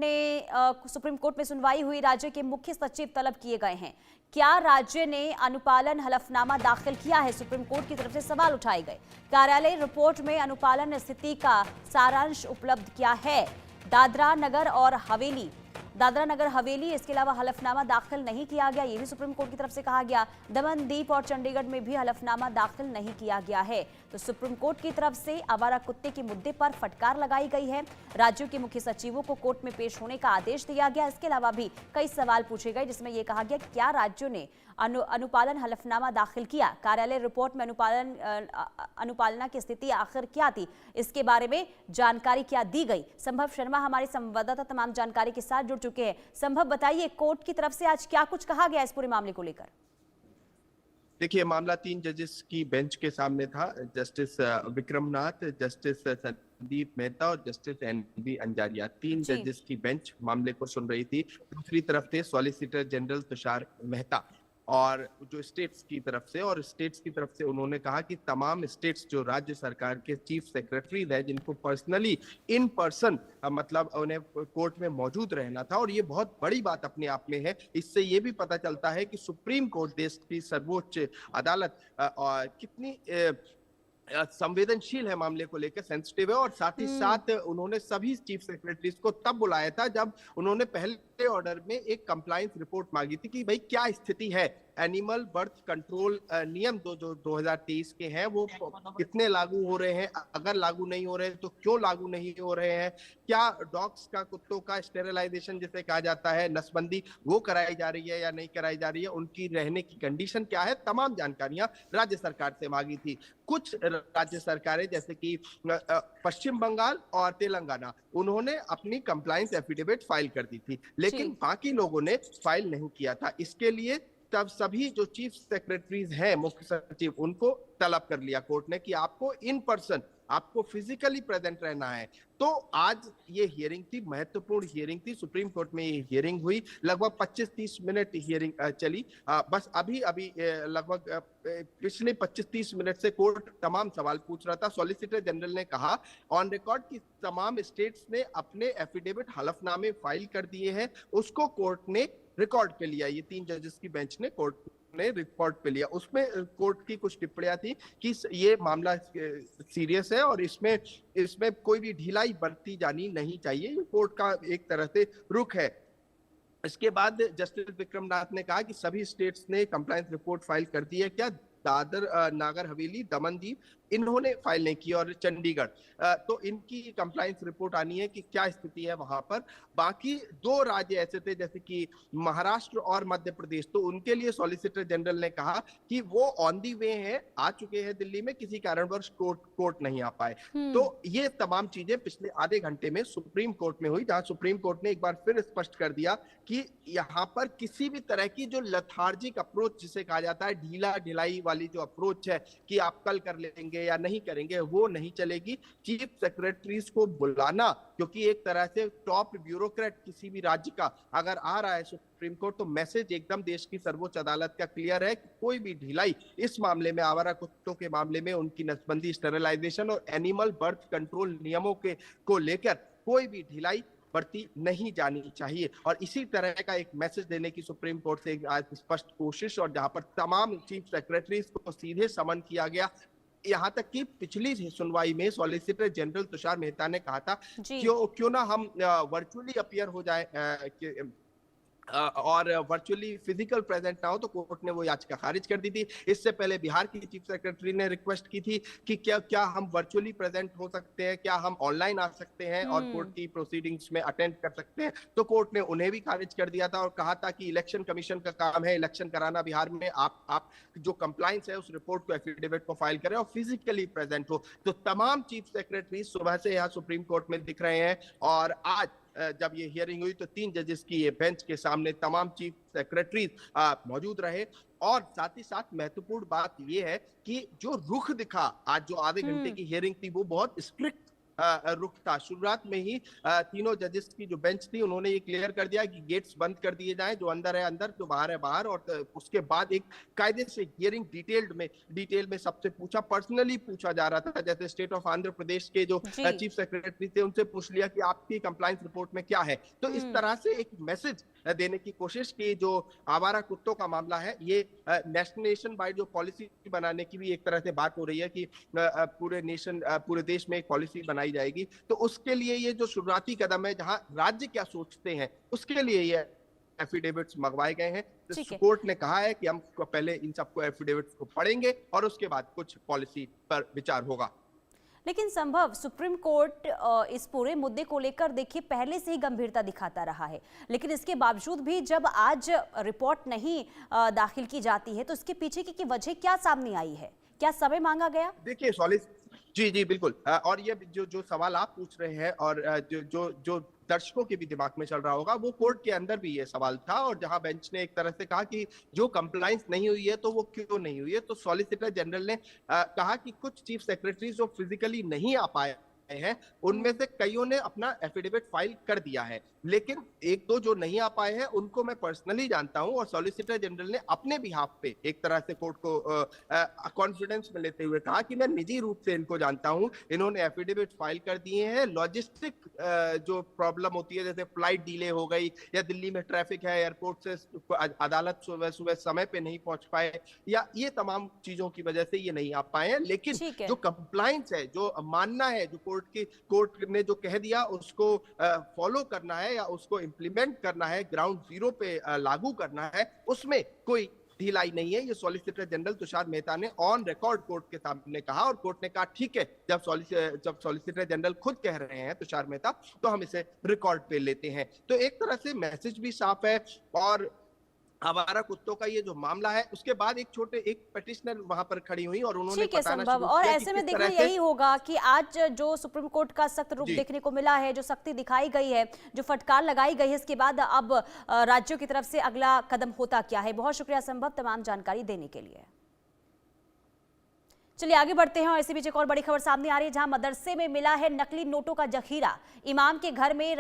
Supreme court में सुनवाई हुई। राज्य के मुख्य सचिव तलब किए गए हैं। क्या राज्य ने अनुपालन हलफनामा दाखिल किया है? सुप्रीम कोर्ट की तरफ से सवाल उठाए गए। कार्यालय रिपोर्ट में अनुपालन स्थिति का सारांश उपलब्ध किया है। दादरा नगर हवेली इसके अलावा हलफनामा दाखिल नहीं किया गया, ये भी सुप्रीम कोर्ट की तरफ से कहा गया। दमन दीप और चंडीगढ़ में भी हलफनामा दाखिल नहीं किया गया है। तो सुप्रीम कोर्ट की तरफ से आवारा कुत्ते के मुद्दे पर फटकार लगाई गई है। राज्यों के मुख्य सचिवों को कोर्ट में पेश होने का आदेश दिया गया। इसके अलावा भी कई सवाल पूछे गए, जिसमें यह कहा गया कि क्या राज्यों ने अनुपालन हलफनामा दाखिल किया, कार्यालय रिपोर्ट में अनुपालना की स्थिति आखिर क्या थी, इसके बारे में जानकारी क्या दी गई। संभव शर्मा हमारे संवाददाता तमाम जानकारी के साथ जुड़ चुके हैं। संभव, बताइए कोर्ट की तरफ से आज क्या कुछ कहा गया इस पूरे मामले को लेकर? देखिए, मामला 3 जजेस की बेंच के सामने था। जस्टिस विक्रमनाथ, जस्टिस संदीप मेहता और जस्टिस एनबी अंजारिया, 3 जजेस की बेंच मामले को सुन रही थी। दूसरी तरफ थे सॉलिसिटर जनरल तुषार मेहता और जो स्टेट्स की तरफ से उन्होंने कहा कि तमाम स्टेट्स जो राज्य सरकार के चीफ सेक्रेटरी हैं, जिनको पर्सनली इन पर्सन मतलब उन्हें कोर्ट में मौजूद रहना था, और ये बहुत बड़ी बात अपने आप में है। इससे ये भी पता चलता है कि सुप्रीम कोर्ट, देश की सर्वोच्च अदालत, कितनी संवेदनशील है मामले को लेकर, सेंसिटिव है। और साथ ही साथ उन्होंने सभी चीफ सेक्रेटरीज को तब बुलाया था जब उन्होंने पहले ऑर्डर में एक कंप्लायंस रिपोर्ट मांगी थी कि भाई क्या स्थिति है, एनिमल बर्थ कंट्रोल नियम जो 2023 के हैं वो कितने लागू हो रहे हैं, अगर लागू नहीं हो रहे हैं तो क्यों लागू नहीं हो रहे हैं, क्या डॉग्स का, कुत्तों का स्टेरिलाइजेशन जिसे कहा जाता है, नसबंदी, वो कराई जा रही है या नहीं कराई जा रही है, उनकी रहने की कंडीशन क्या है, तमाम जानकारियां राज्य सरकार से मांगी थी। कुछ राज्य सरकारें जैसे कि पश्चिम बंगाल और तेलंगाना, उन्होंने अपनी कंप्लायंस एफिडेविट फाइल कर दी थी, लेकिन बाकी लोगों ने फाइल नहीं किया था। इसके लिए तब सभी जो चीफ सेक्रेटरीज हैं, मुख्य सचिव, उनको तलब कर लिया कोर्ट ने कि आपको इन पर्सन, आपको फिजिकली प्रेजेंट रहना है। तो आज ये हियरिंग थी, महत्वपूर्ण हियरिंग थी। सुप्रीम कोर्ट में ये हियरिंग हुई, लगभग 25-30 मिनट हियरिंग चली। बस अभी लगभग पिछले 25-30 मिनट से कोर्ट तमाम सवाल पूछ रहा था। सॉलिसिटर जनरल ने कहा ऑन रिकॉर्ड कि तमाम स्टेट्स ने अपने एफिडेविट, हलफनामे फाइल कर दिए हैं, उसको कोर्ट ने रिकॉर्ड पे लिया। ये 3 जजेस की बेंच ने कोर्ट ने रिकॉर्ड पे लिया। उसमें कोर्ट की कुछ टिप्पणियां थी कि ये मामला सीरियस है और इसमें कोई भी ढिलाई बरती जानी नहीं चाहिए। ये कोर्ट का एक तरह से रुख है। इसके बाद जस्टिस विक्रमनाथ ने कहा कि सभी स्टेट्स ने कंप्लायंस रिपोर्ट फाइल कर दी है क्या? दादर नागर हवेली, दमन दीव, इन्होंने फाइल नहीं की, और चंडीगढ़, तो इनकी कंप्लायंस रिपोर्ट आनी है कि क्या स्थिति है वहां पर। बाकी 2 राज्य ऐसे थे जैसे कि महाराष्ट्र और मध्य प्रदेश, तो उनके लिए सॉलिसिटर जनरल ने कहा कि वो ऑन दी वे हैं, आ चुके हैं दिल्ली में, किसी कारणवश कोर्ट नहीं आ पाए। तो ये तमाम चीजें पिछले आधे घंटे में सुप्रीम कोर्ट में हुई, जहां सुप्रीम कोर्ट ने एक बार फिर स्पष्ट कर दिया कि यहाँ पर किसी भी तरह की जो लथार्जिक अप्रोच जिसे कहा जाता है, ढीला ढिलाई वाली जो अप्रोच है कि आप कल कर लेंगे या नहीं करेंगे, वो नहीं चलेगी। चीफ सेक्रेटरीज को बुलाना, क्योंकि एक तरह से टॉप ब्यूरोक्रेट किसी भी राज्य का अगर आ रहा है सुप्रीम कोर्ट, तो मैसेज एकदम देश की सर्वोच्च अदालत का क्लियर है कि कोई भी ढिलाई इस मामले में, आवारा कुत्तों के मामले में, उनकी नसबंदी, स्टेरिलाइजेशन और एनिमल बर्थ कंट्रोल नियमों को लेकर कोई भी ढिलाई बढ़ती नहीं जानी चाहिए। और इसी तरह का एक मैसेज देने की सुप्रीम कोर्ट से आज स्पष्ट कोशिश, और जहां पर तमाम चीफ सेक्रेटरीज को सीधे समन किया गया। यहाँ तक कि पिछली सुनवाई में सॉलिसिटर जनरल तुषार मेहता ने कहा था क्यों ना हम वर्चुअली अपीयर हो जाए और वर्चुअली फिजिकल प्रेजेंट ना हो, तो कोर्ट ने वो याचिका खारिज कर दी थी। इससे पहले बिहार की चीफ सेक्रेटरी ने रिक्वेस्ट की थी कि क्या हम वर्चुअली प्रेजेंट हो सकते हैं, क्या हम ऑनलाइन आ सकते हैं और कोर्ट की प्रोसीडिंग्स में अटेंड कर सकते हैं। तो कोर्ट ने उन्हें भी खारिज कर दिया था और कहा था कि इलेक्शन कमीशन का काम है इलेक्शन कराना बिहार में, आप जो कंप्लायंस है उस रिपोर्ट को, एफिडेविट को फाइल करें और फिजिकली प्रेजेंट हो। तो तमाम चीफ सेक्रेटरी सुबह से यहाँ सुप्रीम कोर्ट में दिख रहे हैं, और आज जब ये हियरिंग हुई तो 3 जजेस की ये बेंच के सामने तमाम चीफ सेक्रेटरीज मौजूद रहे। और साथ ही साथ महत्वपूर्ण बात ये है कि जो रुख दिखा आज, जो आधे घंटे की हियरिंग थी, वो बहुत स्ट्रिक्ट रुख था। शुरुआत में ही तीनों जजेस की जो बेंच थी उन्होंने ये क्लियर कर दिया कि गेट्स बंद कर दिए जाएं, जो अंदर है अंदर, जो बाहर है बाहर, और उसके बाद एक कायदे से हियरिंग डिटेल में सबसे पूछा, पर्सनली पूछा जा रहा था। जैसे स्टेट ऑफ आंध्र प्रदेश के जो जी। चीफ सेक्रेटरी थे उनसे पूछ लिया कि आपकी कंप्लायंस रिपोर्ट में क्या है। तो इस तरह से एक मैसेज देने की कोशिश की। जो आवारा कुत्तों का मामला है, ये नेशन वाइड जो पॉलिसी बनाने की भी एक तरह से बात हो रही है कि पूरे देश में एक पॉलिसी बनाई जाएगी। तो उसके लिए ये जो शुरुआती कदम है, जहां राज्य क्या सोचते हैं उसके लिए ये एफिडेविट्स मंगवाए गए हैं। तो कोर्ट ने कहा है कि हम पहले इन सबको एफिडेविट्स को पढ़ेंगे और उसके बाद कुछ पॉलिसी पर विचार होगा। लेकिन संभव सुप्रीम कोर्ट इस पूरे मुद्दे को लेकर देखिए पहले से ही गंभीरता दिखाता रहा है, लेकिन इसके बावजूद भी जब आज रिपोर्ट नहीं दाखिल की जाती है तो इसके पीछे की वजह क्या सामने आई है? क्या समय मांगा गया? देखिए जी बिल्कुल, और ये जो सवाल आप पूछ रहे हैं और जो दर्शकों के भी दिमाग में चल रहा होगा, वो कोर्ट के अंदर भी ये सवाल था। और जहां बेंच ने एक तरह से कहा कि जो कंप्लायंस नहीं हुई है तो वो क्यों नहीं हुई है, तो सॉलिसिटर जनरल ने कहा कि कुछ चीफ सेक्रेटरी जो फिजिकली नहीं आ पाए हैं उनमें से कईयों ने अपना एफिडेविट फाइल कर दिया है, लेकिन एक दो जो नहीं आ पाए हैं उनको मैं पर्सनली जानता हूं। और सॉलिसिटर जनरल ने अपने बिहाफ पे एक तरह से कोर्ट को कॉन्फिडेंस में लेते हुए कहा कि मैं निजी रूप से इनको जानता हूं, इन्होंने एफिडेविट फाइल कर दिए हैं। लॉजिस्टिक जो प्रॉब्लम होती है, जैसे फ्लाइट डिले हो गई या दिल्ली में ट्रैफिक है, एयरपोर्ट से अदालत सुबह समय पे नहीं पहुंच पाए, या ये तमाम चीजों की वजह से ये नहीं आ पाए हैं। लेकिन जो कंप्लायंस है, जो मानना है, जो कोर्ट ने जो कह दिया उसको फॉलो करना है या उसको इंप्लीमेंट करना है, ग्राउंड जीरो पे लागू करना है, उसमें कोई ढिलाई नहीं है। ये सॉलिसिटर जनरल तुषार मेहता ने ऑन रिकॉर्ड कोर्ट के सामने कहा, और कोर्ट ने कहा ठीक है, जब सॉलिसिटर जनरल खुद कह रहे हैं तुषार मेहता, तो हम इसे रिकॉर्ड पे लेते हैं। तो एक तरह से मैसेज भी साफ है। और आवारा कुत्तों का ये जो मामला है, उसके बाद एक पिटिशनर वहां पर खड़ी हुई और उन्होंने बताना शुरू किया। और ऐसे में देखना यही होगा कि आज जो सुप्रीम कोर्ट का सख्त रुख देखने को मिला है, जो सख्ती दिखाई गई है, जो फटकार लगाई गई है, इसके बाद अब राज्यों की तरफ से अगला कदम होता क्या है। बहुत शुक्रिया संभव तमाम जानकारी देने के लिए। चलिए आगे बढ़ते हैं और इसी बीच एक और बड़ी खबर सामने आ रही है, जहां मदरसे में मिला है नकली नोटों का जखीरा। इमाम के घर में